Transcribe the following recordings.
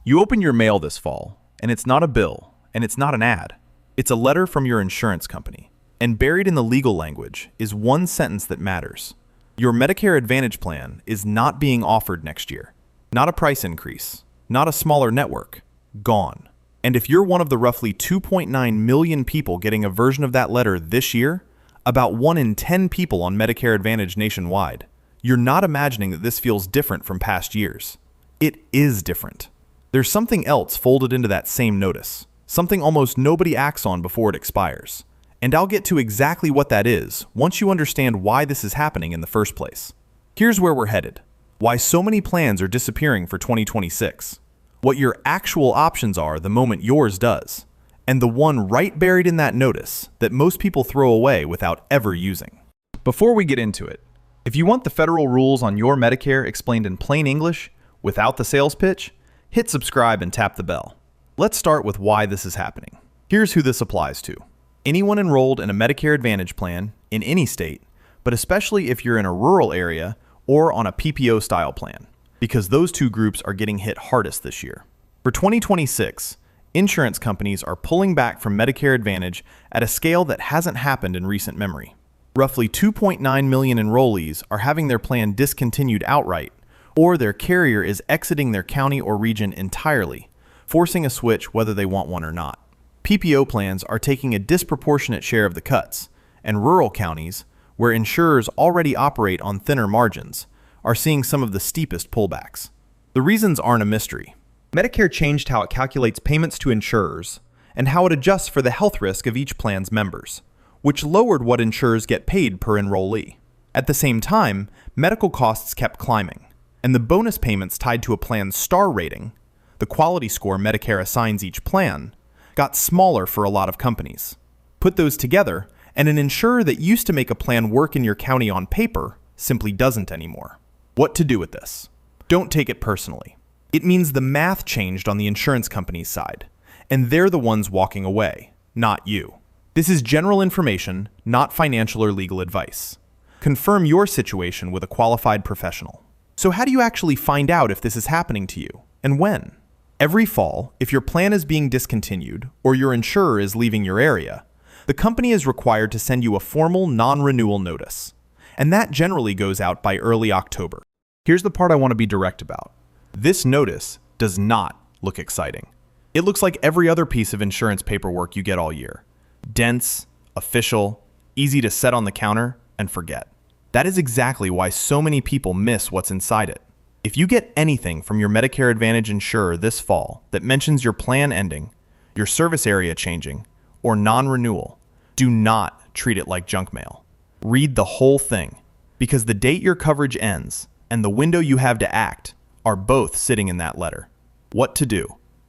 You open your mail this fall, and it's not a bill, and it's not an ad. It's a letter from your insurance company. And buried in the legal language is one sentence that matters. Your Medicare Advantage plan is not being offered next year. Not a price increase, not a smaller network. Gone. And if you're one of the roughly 2.9 million people getting a version of that letter this year, about 1 in 10 people on Medicare Advantage nationwide, you're not imagining that this feels different from past years. It is different. There's something else folded into that same notice, something almost nobody acts on before it expires. And I'll get to exactly what that is once you understand why this is happening in the first place. Here's where we're headed. Why so many plans are disappearing for 2026. What your actual options are the moment yours does. And the one right buried in that notice that most people throw away without ever using. Before we get into it, if you want the federal rules on your Medicare explained in plain English, without the sales pitch, hit subscribe and tap the bell. Let's start with why this is happening. Here's who this applies to. Anyone enrolled in a Medicare Advantage plan in any state, but especially if you're in a rural area or on a PPO style plan, because those two groups are getting hit hardest this year. For 2026, insurance companies are pulling back from Medicare Advantage at a scale that hasn't happened in recent memory. Roughly 2.9 million enrollees are having their plan discontinued outright, or their carrier is exiting their county or region entirely, forcing a switch whether they want one or not. PPO plans are taking a disproportionate share of the cuts, and rural counties, where insurers already operate on thinner margins, are seeing some of the steepest pullbacks. The reasons aren't a mystery. Medicare changed how it calculates payments to insurers and how it adjusts for the health risk of each plan's members, which lowered what insurers get paid per enrollee. At the same time, medical costs kept climbing, and the bonus payments tied to a plan's star rating, the quality score Medicare assigns each plan, got smaller for a lot of companies. Put those together, and an insurer that used to make a plan work in your county on paper simply doesn't anymore. What to do with this? Don't take it personally. It means the math changed on the insurance company's side, and they're the ones walking away, not you. This is general information, not financial or legal advice. Confirm your situation with a qualified professional. So how do you actually find out if this is happening to you, and when? Every fall, if your plan is being discontinued or your insurer is leaving your area, the company is required to send you a formal non-renewal notice, and that generally goes out by early October. Here's the part I want to be direct about. This notice does not look exciting. It looks like every other piece of insurance paperwork you get all year. Dense, official, easy to set on the counter, and forget. That is exactly why so many people miss what's inside it. If you get anything from your Medicare Advantage insurer this fall that mentions your plan ending, your service area changing, or non-renewal, do not treat it like junk mail. Read the whole thing, because the date your coverage ends and the window you have to act are both sitting in that letter. What to do?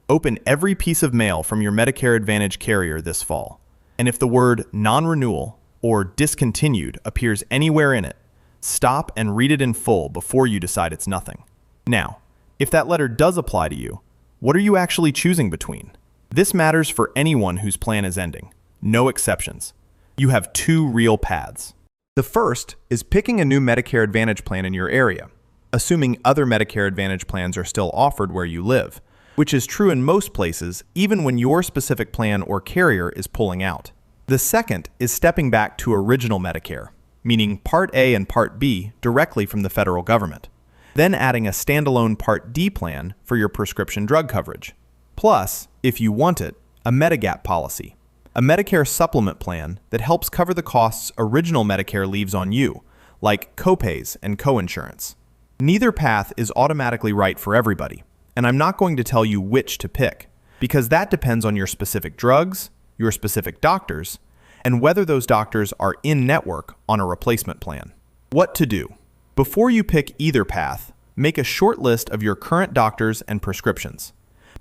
Open every piece of mail from your Medicare Advantage carrier this fall, and if the word non-renewal or discontinued appears anywhere in it, stop and read it in full before you decide it's nothing. Now, if that letter does apply to you, what are you actually choosing between? This matters for anyone whose plan is ending. No exceptions. You have two real paths. The first is picking a new Medicare Advantage plan in your area, assuming other Medicare Advantage plans are still offered where you live, which is true in most places even when your specific plan or carrier is pulling out. The second is stepping back to original Medicare, meaning Part A and Part B directly from the federal government, then adding a standalone Part D plan for your prescription drug coverage. Plus, if you want it, a Medigap policy, a Medicare supplement plan that helps cover the costs original Medicare leaves on you, like copays and coinsurance. Neither path is automatically right for everybody, and I'm not going to tell you which to pick, because that depends on your specific drugs, your specific doctors, and whether those doctors are in-network on a replacement plan. What to do? Before you pick either path, make a short list of your current doctors and prescriptions,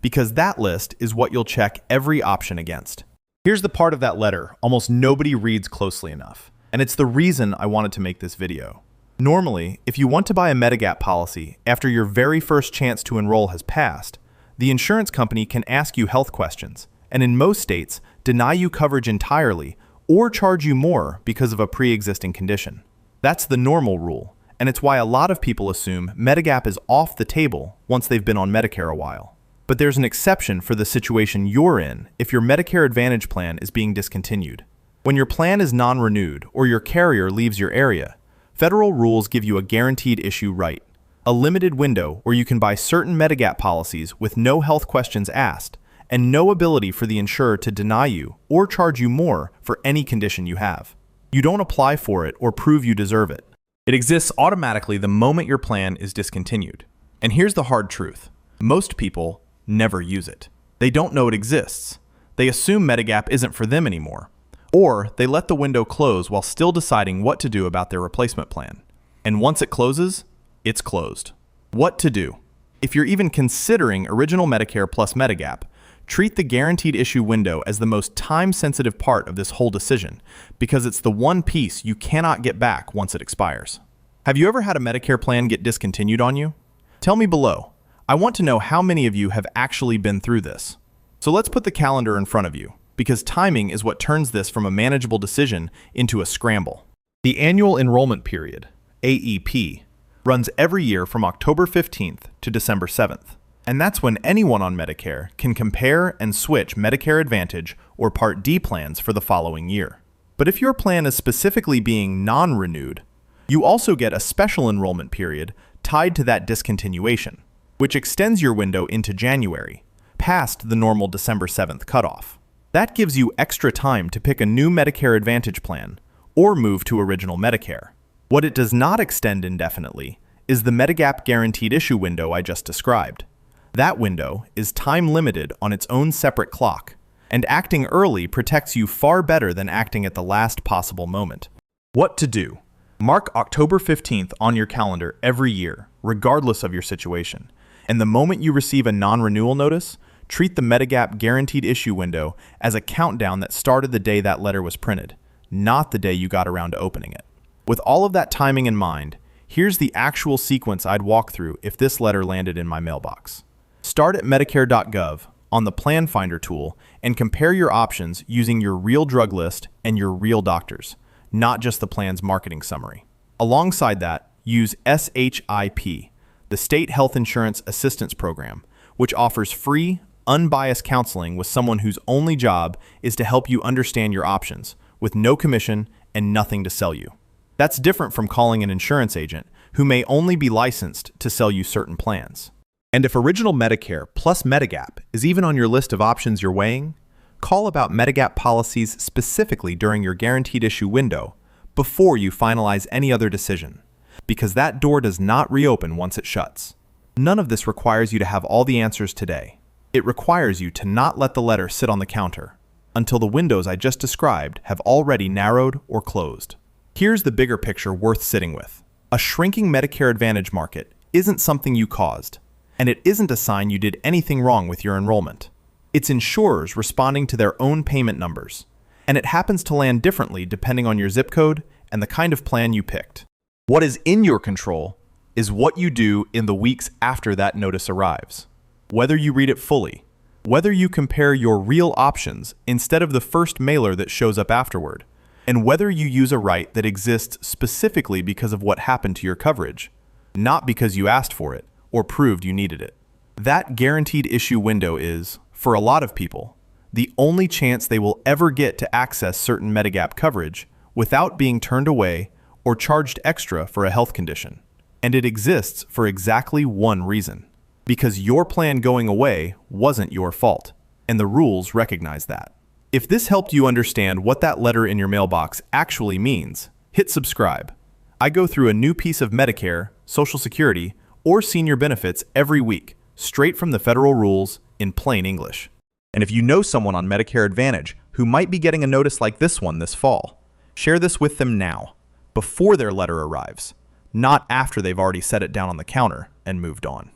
because that list is what you'll check every option against. Here's the part of that letter almost nobody reads closely enough, and it's the reason I wanted to make this video. Normally, if you want to buy a Medigap policy after your very first chance to enroll has passed, the insurance company can ask you health questions, and in most states, deny you coverage entirely or charge you more because of a pre-existing condition. That's the normal rule, and it's why a lot of people assume Medigap is off the table once they've been on Medicare a while. But there's an exception for the situation you're in if your Medicare Advantage plan is being discontinued. When your plan is non-renewed or your carrier leaves your area, federal rules give you a guaranteed issue right, a limited window where you can buy certain Medigap policies with no health questions asked and no ability for the insurer to deny you or charge you more for any condition you have. You don't apply for it or prove you deserve it. It exists automatically the moment your plan is discontinued. And here's the hard truth. Most people never use it. They don't know it exists. They assume Medigap isn't for them anymore. Or they let the window close while still deciding what to do about their replacement plan. And once it closes, it's closed. What to do? If you're even considering Original Medicare plus Medigap, treat the guaranteed issue window as the most time-sensitive part of this whole decision because it's the one piece you cannot get back once it expires. Have you ever had a Medicare plan get discontinued on you? Tell me below. I want to know how many of you have actually been through this. So let's put the calendar in front of you, because timing is what turns this from a manageable decision into a scramble. The Annual Enrollment Period, AEP, runs every year from October 15th to December 7th. And that's when anyone on Medicare can compare and switch Medicare Advantage or Part D plans for the following year. But if your plan is specifically being non-renewed, you also get a special enrollment period tied to that discontinuation, which extends your window into January, past the normal December 7th cutoff. That gives you extra time to pick a new Medicare Advantage plan or move to Original Medicare. What it does not extend indefinitely is the Medigap guaranteed issue window I just described. That window is time-limited on its own separate clock, and acting early protects you far better than acting at the last possible moment. What to do? Mark October 15th on your calendar every year, regardless of your situation. And the moment you receive a non-renewal notice, treat the Medigap guaranteed issue window as a countdown that started the day that letter was printed, not the day you got around to opening it. With all of that timing in mind, here's the actual sequence I'd walk through if this letter landed in my mailbox. Start at Medicare.gov on the Plan Finder tool and compare your options using your real drug list and your real doctors, not just the plan's marketing summary. Alongside that, use SHIP, the State Health Insurance Assistance Program, which offers free, unbiased counseling with someone whose only job is to help you understand your options, with no commission and nothing to sell you. That's different from calling an insurance agent, who may only be licensed to sell you certain plans. And if Original Medicare plus Medigap is even on your list of options you're weighing, call about Medigap policies specifically during your guaranteed issue window before you finalize any other decision, because that door does not reopen once it shuts. None of this requires you to have all the answers today. It requires you to not let the letter sit on the counter until the windows I just described have already narrowed or closed. Here's the bigger picture worth sitting with. A shrinking Medicare Advantage market isn't something you caused, and it isn't a sign you did anything wrong with your enrollment. It's insurers responding to their own payment numbers, and it happens to land differently depending on your zip code and the kind of plan you picked. What is in your control is what you do in the weeks after that notice arrives. Whether you read it fully, whether you compare your real options instead of the first mailer that shows up afterward, and whether you use a right that exists specifically because of what happened to your coverage, not because you asked for it or proved you needed it. That guaranteed issue window is, for a lot of people, the only chance they will ever get to access certain Medigap coverage without being turned away or charged extra for a health condition. And it exists for exactly one reason. Because your plan going away wasn't your fault, and the rules recognize that. If this helped you understand what that letter in your mailbox actually means, hit subscribe. I go through a new piece of Medicare, Social Security, or senior benefits every week, straight from the federal rules in plain English. And if you know someone on Medicare Advantage who might be getting a notice like this one this fall, share this with them now, before their letter arrives, not after they've already set it down on the counter and moved on.